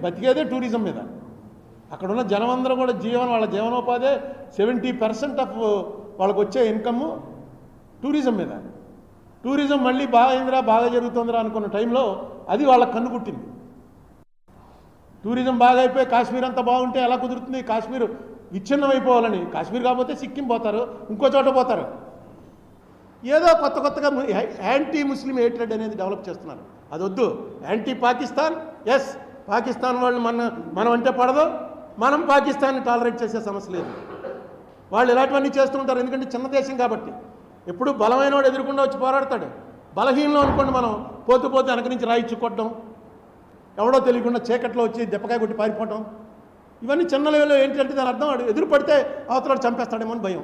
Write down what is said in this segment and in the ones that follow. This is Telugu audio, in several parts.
బతికేదే టూరిజం మీద. అక్కడ ఉన్న జనం అందరూ కూడా వాళ్ళ జీవనోపాధి 70% ఆఫ్ వాళ్ళకు వచ్చే ఇన్కమ్ టూరిజం మీద. టూరిజం మళ్ళీ బాగా అయిందిరా, బాగా జరుగుతుందిరా అనుకున్న టైంలో అది వాళ్ళకి కన్ను కుట్టింది. టూరిజం బాగా అయిపోయి కాశ్మీర్ అంతా బాగుంటే ఎలా కుదురుతుంది? కాశ్మీర్ విచ్ఛిన్నమైపోవాలని. కాశ్మీర్ కాకపోతే సిక్కిం పోతారు, ఇంకో చోట పోతారు. ఏదో కొత్తగా యాంటీ ముస్లిం హేట్రెడ్ అనేది డెవలప్ చేస్తున్నారు. అది వద్దు. యాంటీ పాకిస్తాన్, ఎస్, పాకిస్తాన్ వాళ్ళు మనం అంటే పడదు, మనం పాకిస్తాన్ని టాలరేట్ చేసే సమస్య లేదు. వాళ్ళు ఇలాంటివన్నీ చేస్తూ ఉంటారు, ఎందుకంటే చిన్న దేశం కాబట్టి. ఎప్పుడు బలమైన వాడు ఎదురుకుండా వచ్చి పోరాడతాడు. బలహీనలో అనుకోండి, మనం పోతూ వెనక నుంచి రాయిచ్చు కొట్టడం, ఎవడో తెలియకుండా చీకట్లో వచ్చి దెప్పకాయ కొట్టి పారిపోవటం, ఇవన్నీ చిన్న లెవెల్లో ఏంటంటే దాని అర్థం వాడు ఎదురు పడితే అవతల చంపేస్తాడేమో అని భయం.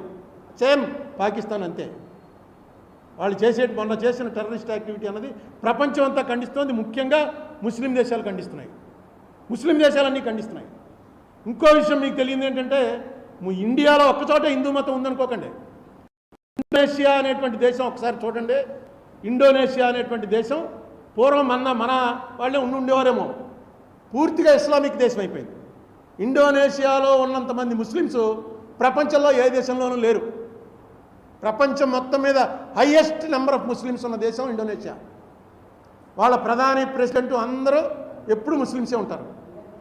సేమ్ పాకిస్తాన్ అంతే. వాళ్ళు మొన్న చేసిన టెర్రరిస్ట్ యాక్టివిటీ అన్నది ప్రపంచం అంతా ఖండిస్తోంది. ముఖ్యంగా ముస్లిం దేశాలు ఖండిస్తున్నాయి, ముస్లిం దేశాలన్నీ ఖండిస్తున్నాయి. ఇంకో విషయం మీకు తెలియదు ఏంటంటే, ఇండియాలో ఒక్కచోట హిందూ మతం ఉందనుకోకండి. ఇండోనేషియా అనేటువంటి దేశం ఒకసారి చూడండి. ఇండోనేషియా అనేటువంటి దేశం పూర్వం మన వాళ్ళే ఉండేవారేమో, పూర్తిగా ఇస్లామిక్ దేశం అయిపోయింది. ఇండోనేషియాలో ఉన్నంతమంది ముస్లిమ్స్ ప్రపంచంలో ఏ దేశంలోనూ లేరు. ప్రపంచం మొత్తం మీద హైయెస్ట్ నెంబర్ ఆఫ్ ముస్లిమ్స్ ఉన్న దేశం ఇండోనేషియా. వాళ్ళ ప్రధాని, ప్రెసిడెంట్ అందరూ ఎప్పుడు ముస్లిమ్సే ఉంటారు.